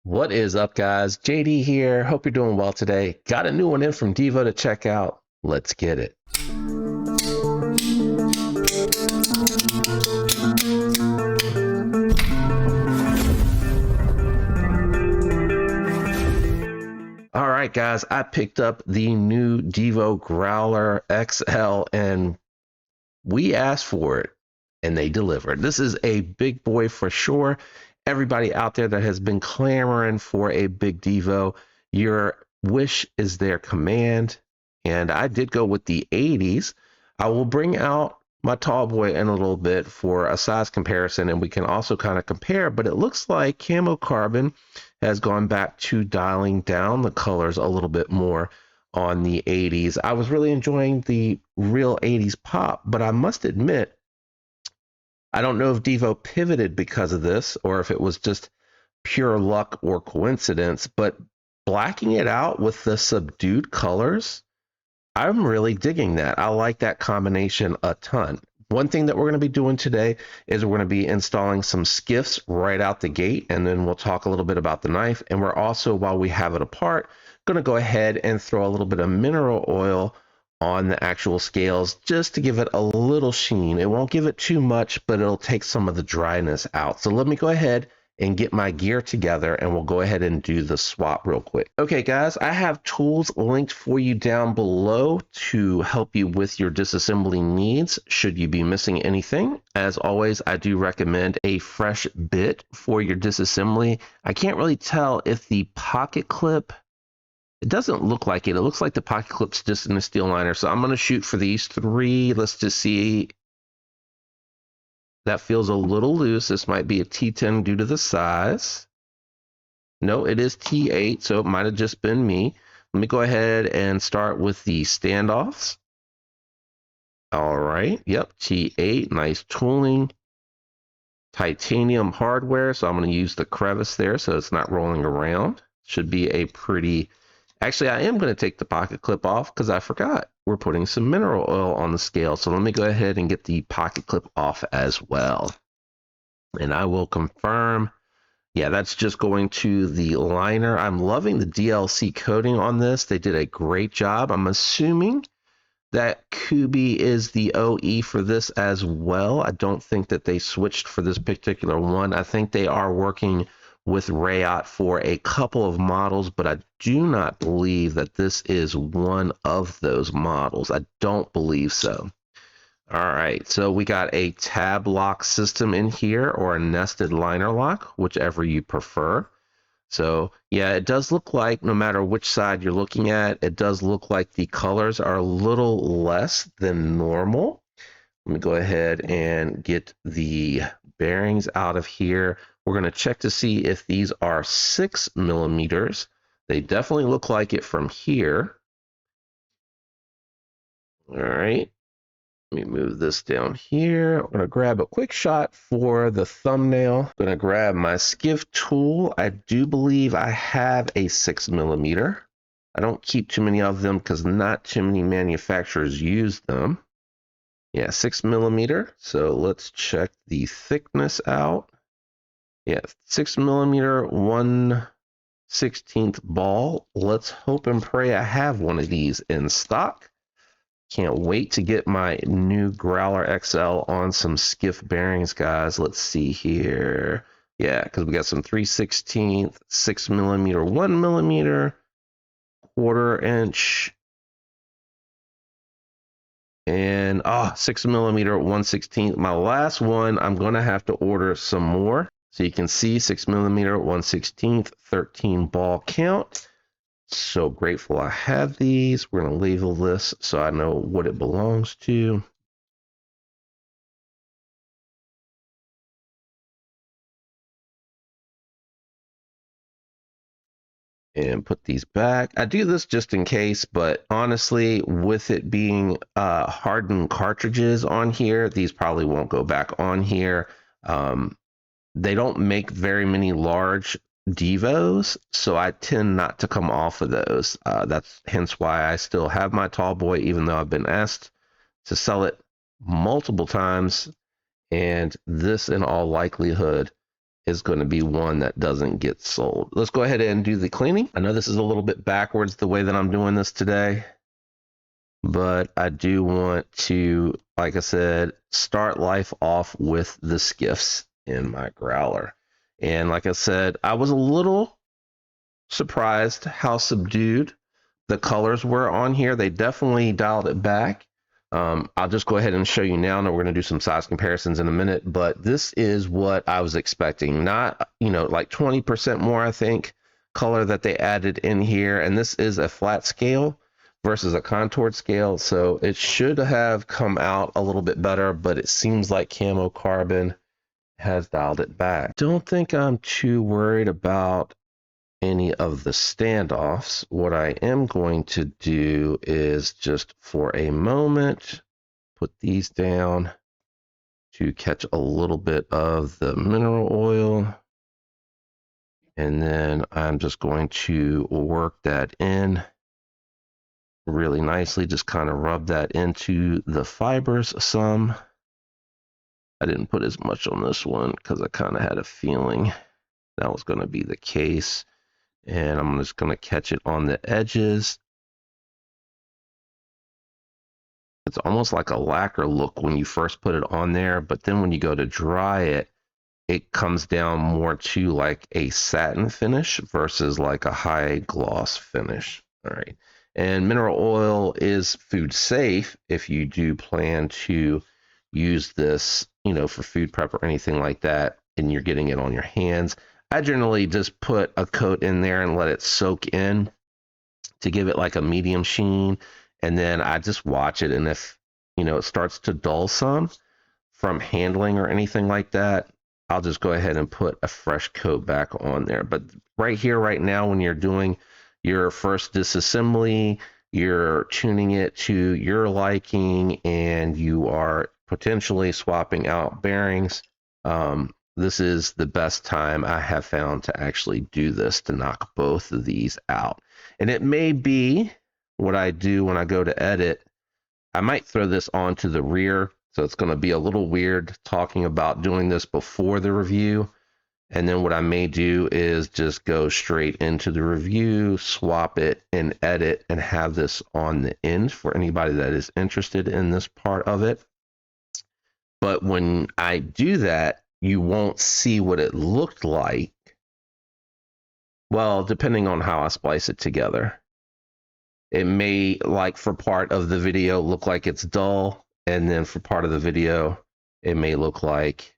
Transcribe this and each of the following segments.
What is up, guys? JD here. Hope you're doing well today. Got a new one in from Divo to check out. Let's get it. All right, guys, I picked up the new Divo Growler XL and we asked for it and they delivered. This is a big boy for sure. Everybody out there that has been clamoring for a big Divo, your wish is their command. And I did go with the 80s. I will bring out my tall boy in a little bit for a size comparison, and we can also kind of compare, but it looks like Camo Carbon has gone back to dialing down the colors a little bit more on the 80s. I was really enjoying the real 80s pop, but I must admit, I don't know if Divo pivoted because of this or if it was just pure luck or coincidence, but blacking it out with the subdued colors, I'm really digging that. I like that combination a ton. One thing that we're going to be doing today is we're going to be installing some skiffs right out the gate, and then we'll talk a little bit about the knife. And we're also, while we have it apart, going to go ahead and throw a little bit of mineral oil on the actual scales just to give it a little sheen. It won't give it too much, but it'll take some of the dryness out. So let me go ahead and get my gear together and we'll go ahead and do the swap real quick. Okay, guys, I have tools linked for you down below to help you with your disassembly needs should you be missing anything. As always, I do recommend a fresh bit for your disassembly. I can't really tell if the pocket clip, it doesn't look like it. It looks like the pocket clip's just in the steel liner. So I'm going to shoot for these three. Let's just see. That feels a little loose. This might be a T10 due to the size. No, it is T8, so it might have just been me. Let me go ahead and start with the standoffs. All right, yep, T8, nice tooling. Titanium hardware, so I'm going to use the crevice there so it's not rolling around. Should be a pretty... Actually, I am going to take the pocket clip off because I forgot. We're putting some mineral oil on the scale. So let me go ahead and get the pocket clip off as well. And I will confirm. Yeah, that's just going to the liner. I'm loving the DLC coating on this. They did a great job. I'm assuming that Kubi is the OE for this as well. I don't think that they switched for this particular one. I think they are working with Rayot for a couple of models, but I do not believe that this is one of those models. I don't believe so. All right, so we got a tab lock system in here or a nested liner lock, whichever you prefer. So yeah, it does look like no matter which side you're looking at, it does look like the colors are a little less than normal. Let me go ahead and get the bearings out of here. We're going to check to see if these are 6 millimeters. They definitely look like it from here. All right. Let me move this down here. I'm going to grab a quick shot for the thumbnail. I'm going to grab my skiff tool. I do believe I have a 6 millimeter. I don't keep too many of them because not too many manufacturers use them. Yeah, 6 millimeter. So let's check the thickness out. Yeah, 6 millimeter, 1/16 ball. Let's hope and pray I have one of these in stock. Can't wait to get my new Growler XL on some skiff bearings, guys. Let's see here. Yeah, because we got some 3/16, 6 millimeter, 1 millimeter, 1/4 inch, and 6 millimeter, 1/16. My last one, I'm going to have to order some more. So you can see 6 millimeter, 1/16, 13 ball count. So grateful I have these. We're going to label this so I know what it belongs to. And put these back. I do this just in case, but honestly, with it being hardened cartridges on here, these probably won't go back on here. They don't make very many large Divos, so I tend not to come off of those. That's hence why I still have my tall boy, even though I've been asked to sell it multiple times. And this, in all likelihood, is going to be one that doesn't get sold. Let's go ahead and do the cleaning. I know this is a little bit backwards the way that I'm doing this today, but I do want to, like I said, start life off with the skiffs in my growler. And like I said, I was a little surprised how subdued the colors were on here. They definitely dialed it back. I'll just go ahead and show you now. We're going to do some size comparisons in a minute, but this is what I was expecting. Not, like 20% more, I think, color that they added in here. And this is a flat scale versus a contoured scale. So it should have come out a little bit better, but it seems like Camo Carbon has dialed it back. Don't think I'm too worried about any of the standoffs. What I am going to do is just for a moment put these down to catch a little bit of the mineral oil, and then I'm just going to work that in really nicely. Just kind of rub that into the fibers some. I didn't put as much on this one because I kind of had a feeling that was going to be the case. And I'm just going to catch it on the edges. It's almost like a lacquer look when you first put it on there, but then when you go to dry it, it comes down more to like a satin finish versus like a high gloss finish. All right. And mineral oil is food safe if you do plan to use this, for food prep or anything like that, and you're getting it on your hands. I generally just put a coat in there and let it soak in to give it like a medium sheen. And then I just watch it. And if, it starts to dull some from handling or anything like that, I'll just go ahead and put a fresh coat back on there. But right here, right now, when you're doing your first disassembly, you're tuning it to your liking, and you are potentially swapping out bearings. This is the best time I have found to actually do this, to knock both of these out. And it may be what I do when I go to edit. I might throw this onto the rear, so it's going to be a little weird talking about doing this before the review. And then what I may do is just go straight into the review, swap it, and edit, and have this on the end for anybody that is interested in this part of it. But when I do that, you won't see what it looked like. Well, depending on how I splice it together. It may, like for part of the video, look like it's dull. And then for part of the video, it may look like,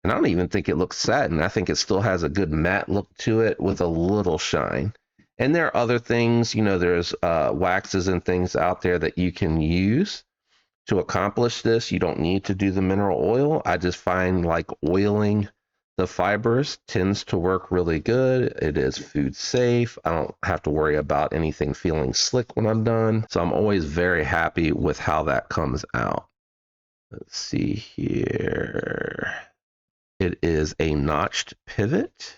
and I don't even think it looks satin. I think it still has a good matte look to it with a little shine. And there are other things, there's waxes and things out there that you can use to accomplish this. You don't need to do the mineral oil. I just find like oiling the fibers tends to work really good. It is food safe. I don't have to worry about anything feeling slick when I'm done. So I'm always very happy with how that comes out. Let's see here. It is a notched pivot.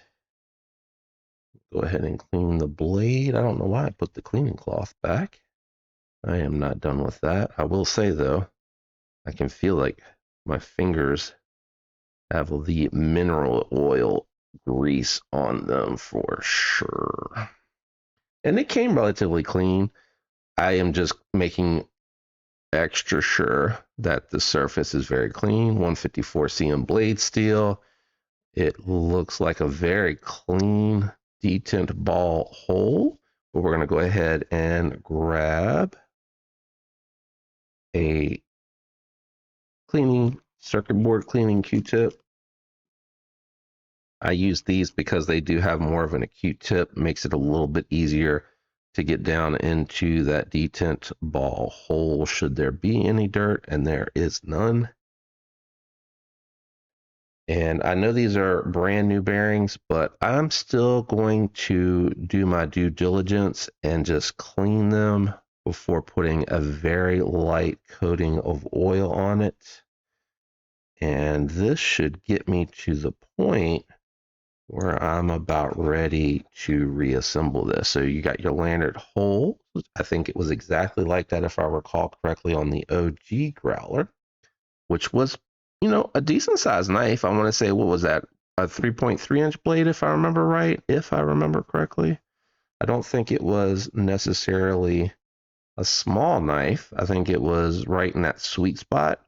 Go ahead and clean the blade. I don't know why I put the cleaning cloth back. I am not done with that. I will say though, I can feel like my fingers have the mineral oil grease on them for sure. And it came relatively clean. I am just making extra sure that the surface is very clean. 154 cm blade steel. It looks like a very clean detent ball hole. But we're going to go ahead and grab a cleaning circuit board cleaning Q-tip. I use these because they do have more of an acute tip, makes it a little bit easier to get down into that detent ball hole should there be any dirt, and there is none. And I know these are brand new bearings, but I'm still going to do my due diligence and just clean them before putting a very light coating of oil on it. And this should get me to the point where I'm about ready to reassemble this. So you got your lanyard hole. I think it was exactly like that, if I recall correctly, on the OG Growler, which was a decent sized knife. I want to say, what was that? A 3.3-inch blade, if I remember right, if I remember correctly. I don't think it was necessarily a small knife. I think it was right in that sweet spot.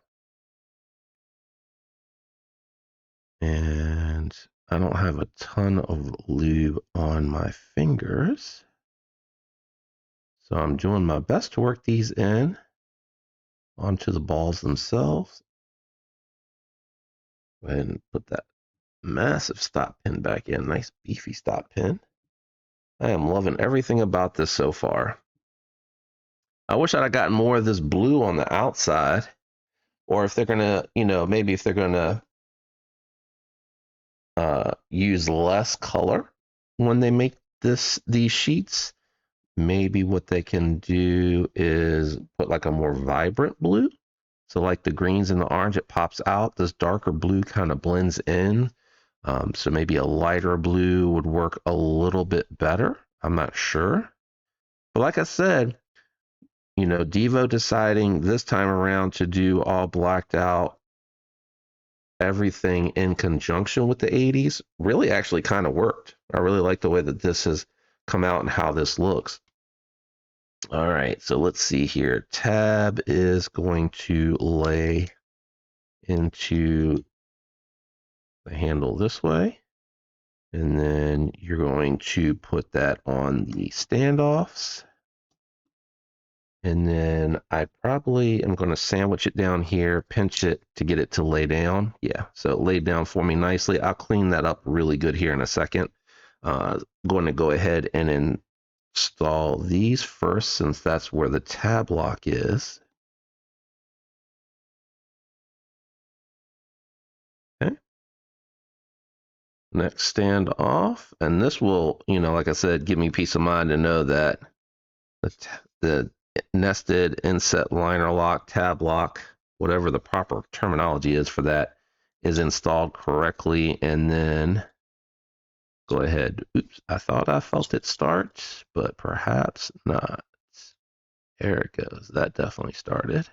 And I don't have a ton of lube on my fingers. So I'm doing my best to work these in onto the balls themselves. Go ahead and put that massive stop pin back in. Nice beefy stop pin. I am loving everything about this so far. I wish I'd have gotten more of this blue on the outside. Or if they're gonna, maybe if they're gonna use less color when they make these sheets, maybe what they can do is put like a more vibrant blue. So like the greens and the orange, it pops out. This darker blue kind of blends in. So maybe a lighter blue would work a little bit better. I'm not sure. But like I said, Divo deciding this time around to do all blacked out everything in conjunction with the 80s really actually kind of worked. I really like the way that this has come out and how this looks. All right, so let's see here. Tab is going to lay into the handle this way. And then you're going to put that on the standoffs. And then I probably am going to sandwich it down here, pinch it to get it to lay down. Yeah, so it laid down for me nicely. I'll clean that up really good here in a second. Going to go ahead and install these first, since that's where the tab lock is. Okay. Next stand off, and this will, like I said, give me peace of mind to know that the nested inset liner lock, tab lock, whatever the proper terminology is for that, is installed correctly. And then go ahead. Oops, I thought I felt it start, but perhaps not. There it goes. That definitely started.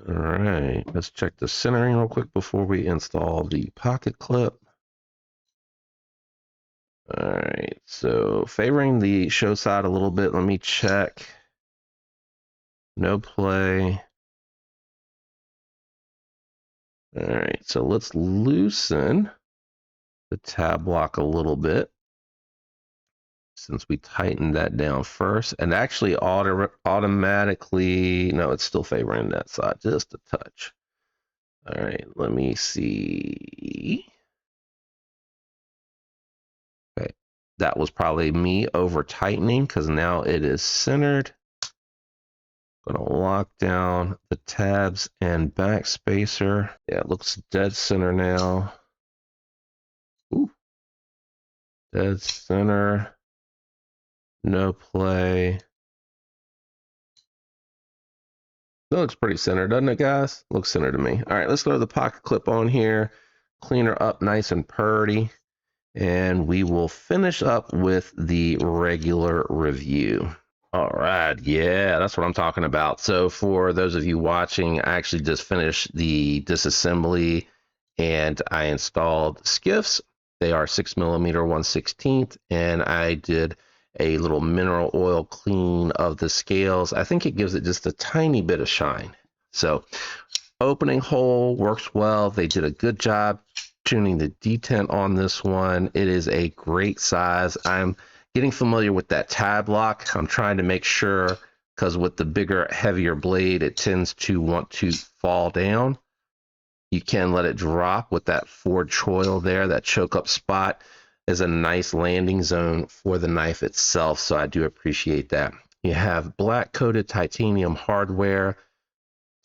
All right, let's check the centering real quick before we install the pocket clip. All right, so favoring the show side a little bit. Let me check. No play. All right, so let's loosen the tab lock a little bit, since we tightened that down first. And actually automatically, no, it's still favoring that side just a touch. All right, let me see. Okay, that was probably me over tightening, because now it is centered. Gonna lock down the tabs and backspacer. Yeah, it looks dead center now. Ooh. Dead center. No play. That looks pretty centered, doesn't it, guys? Looks centered to me. All right, let's go to the pocket clip on here. Clean her up nice and purty. And we will finish up with the regular review. All right, yeah, that's what I'm talking about. So for those of you watching, I actually just finished the disassembly and I installed skiffs. They are 6mm 1/16, and I did a little mineral oil clean of the scales. I think it gives it just a tiny bit of shine. So opening hole works well. They did a good job tuning the detent on this one. It is a great size. I'm getting familiar with that tab lock. I'm trying to make sure, because with the bigger, heavier blade, it tends to want to fall down. You can let it drop with that forward choil there. That choke up spot is a nice landing zone for the knife itself, so I do appreciate that. You have black coated titanium hardware,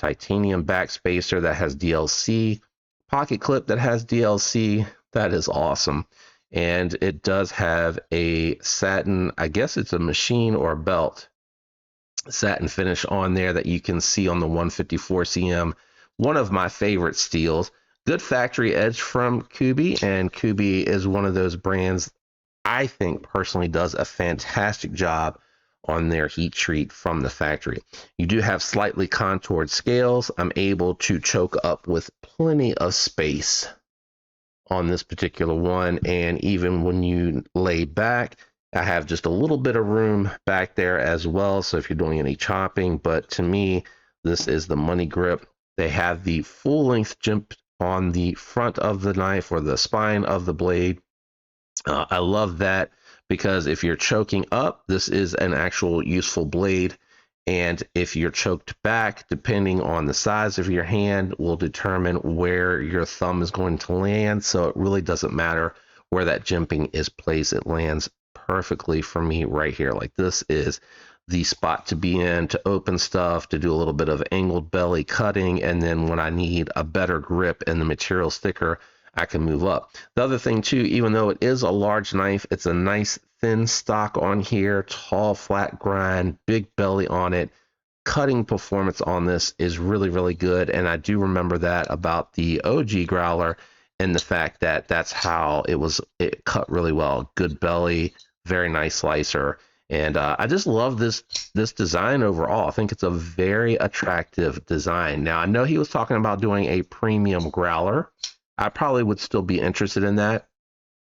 titanium backspacer that has DLC, pocket clip that has DLC. That is awesome. And it does have a satin, I guess it's a machine or a belt, satin finish on there that you can see on the 154 cm. One of my favorite steels. Good factory edge from Kubi, and Kubi is one of those brands I think personally does a fantastic job on their heat treat from the factory. You do have slightly contoured scales. I'm able to choke up with plenty of space on this particular one, and even when you lay back, I have just a little bit of room back there as well, so if you're doing any chopping. But to me, this is the money grip. They have the full length jump on the front of the knife or the spine of the blade. I love that because if you're choking up, this is an actual useful blade. And if you're choked back, depending on the size of your hand, will determine where your thumb is going to land. So it really doesn't matter where that jimping is placed. It lands perfectly for me right here. Like, this is the spot to be in to open stuff, to do a little bit of angled belly cutting. And then when I need a better grip and the material's thicker, I can move up. The other thing too, even though it is a large knife, it's a nice thin stock on here, tall, flat grind, big belly on it. Cutting performance on this is really, really good. And I do remember that about the OG Growler, and the fact that that's how it cut really well. Good belly, very nice slicer. And I just love this design overall. I think it's a very attractive design. Now, I know he was talking about doing a premium growler. I probably would still be interested in that.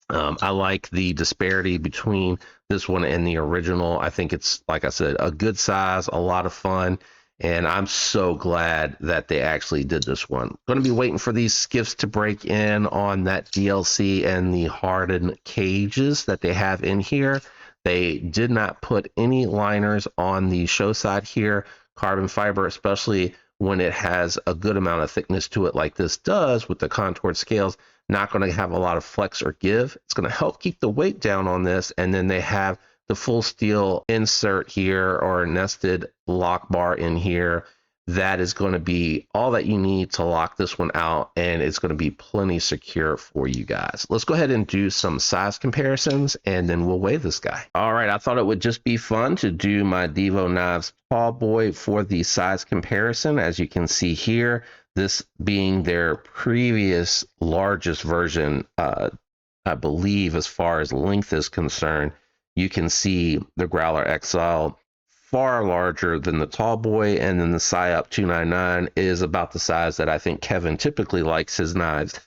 I like the disparity between this one and the original. I think it's, like I said, a good size, a lot of fun, and I'm so glad that they actually did this one. Going to be waiting for these skiffs to break in on that DLC and the hardened cages that they have in here. They did not put any liners on the show side here. Carbon fiber, especially when it has a good amount of thickness to it like this does with the contoured scales, not going to have a lot of flex or give. It's going to help keep the weight down on this. And then they have the full steel insert here, or nested lock bar in here. That is going to be all that you need to lock this one out, and it's going to be plenty secure for you guys. Let's go ahead and do some size comparisons, and then we'll weigh this guy. All right, I thought it would just be fun to do my Divo Knives Tall Boy for the size comparison. As you can see here, this being their previous largest version, I believe, as far as length is concerned, you can see the Growler XL far larger than the Tall Boy, and then the Psyop 299 is about the size that I think Kevin typically likes his knives.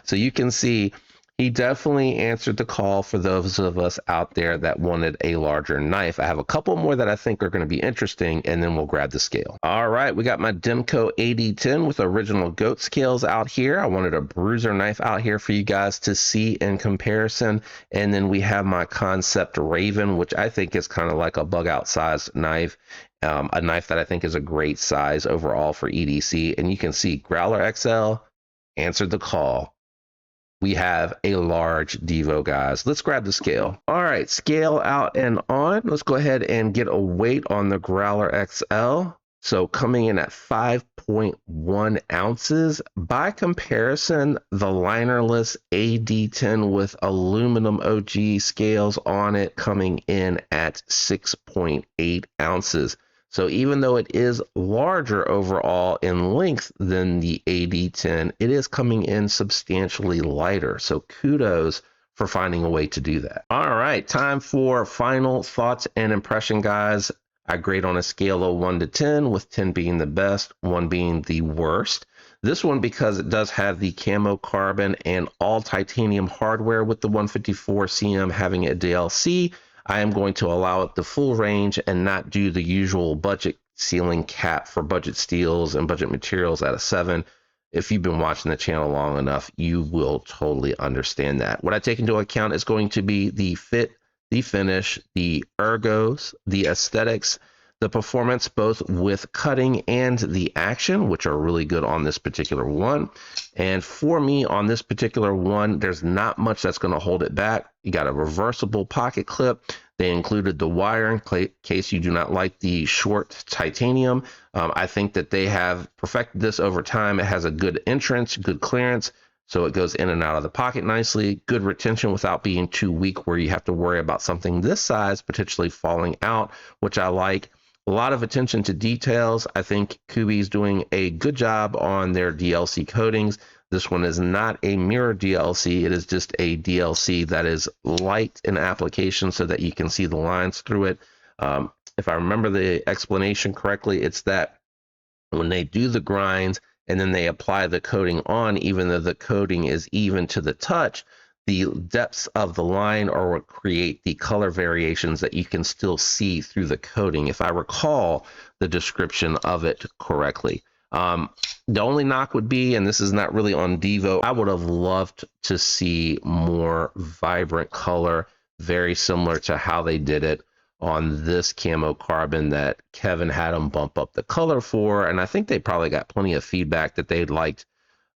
So you can see he definitely answered the call for those of us out there that wanted a larger knife. I have a couple more that I think are going to be interesting, and then we'll grab the scale. All right, we got my Demco AD10 with original goat scales out here. I wanted a bruiser knife out here for you guys to see in comparison. And then we have my Concept Raven, which I think is kind of like a bug out size knife. A knife that I think is a great size overall for EDC. And you can see Growler XL answered the call. We have a large Divo, guys. Let's grab the scale. All right, scale out and on. Let's go ahead and get a weight on the Growler XL. So coming in at 5.1 ounces. By comparison, the linerless AD10 with aluminum OG scales on it coming in at 6.8 ounces. So even though it is larger overall in length than the AD10, it is coming in substantially lighter. So kudos for finding a way to do that. All right, time for final thoughts and impression, guys. I grade on a scale of 1 to 10, with 10 being the best, 1 being the worst. This one, because it does have the camo carbon and all titanium hardware with the 154 CM having a DLC, I am going to allow it the full range and not do the usual budget ceiling cap for budget steels and budget materials at a 7. If you've been watching the channel long enough, you will totally understand that. What I take into account is going to be the fit, the finish, the ergos, the aesthetics, the performance, both with cutting and the action, which are really good on this particular one. And for me, on this particular one, there's not much that's going to hold it back. You got a reversible pocket clip. They included the wire in case you do not like the short titanium. I think that they have perfected this over time. It has a good entrance, good clearance, so it goes in and out of the pocket nicely. Good retention without being too weak where you have to worry about something this size potentially falling out, which I like. A lot of attention to details. I think Kubi's doing a good job on their DLC coatings. This one is not a mirror DLC. It is just a DLC that is light in application so that you can see the lines through it. If I remember the explanation correctly, it's that when they do the grinds and then they apply the coating on, even though the coating is even to the touch, the depths of the line or what create the color variations that you can still see through the coating, if I recall the description of it correctly. The only knock would be, and this is not really on Divo, I would have loved to see more vibrant color, very similar to how they did it on this camo carbon that Kevin had them bump up the color for. And I think they probably got plenty of feedback that they'd liked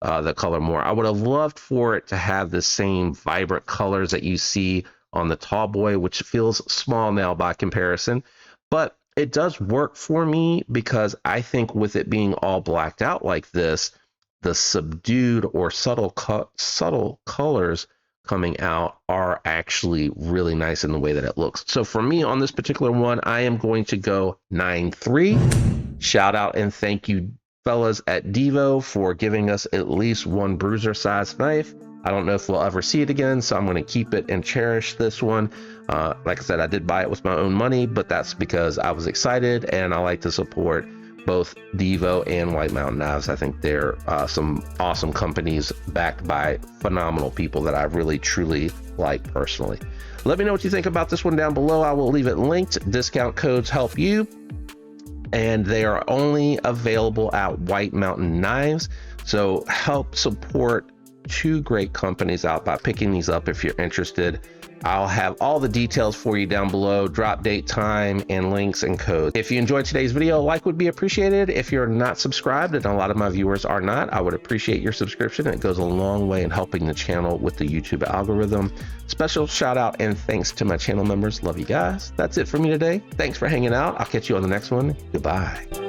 the color more. I would have loved for it to have the same vibrant colors that you see on the Tall Boy, which feels small now by comparison, but it does work for me because I think with it being all blacked out like this, the subdued or subtle colors coming out are actually really nice in the way that it looks. So for me on this particular one, I am going to go 9.3. Shout out and thank you fellas at Divo for giving us at least one bruiser size knife. I don't know if we'll ever see it again, so I'm going to keep it and cherish this one. Like I said, I did buy it with my own money, but that's because I was excited and I like to support both Divo and White Mountain Knives. I think they're some awesome companies backed by phenomenal people that I really truly like personally. Let me know what you think about this one down below. I will leave it linked. Discount codes help you, and they are only available at White Mountain Knives. So help support two great companies out by picking these up if you're interested. I'll have all the details for you down below, drop date, time, and links and codes. If you enjoyed today's video, a like would be appreciated. If you're not subscribed, and a lot of my viewers are not, I would appreciate your subscription. It goes a long way in helping the channel with the YouTube algorithm. Special shout out and thanks to my channel members. Love you guys. That's it for me today. Thanks for hanging out. I'll catch you on the next one. Goodbye.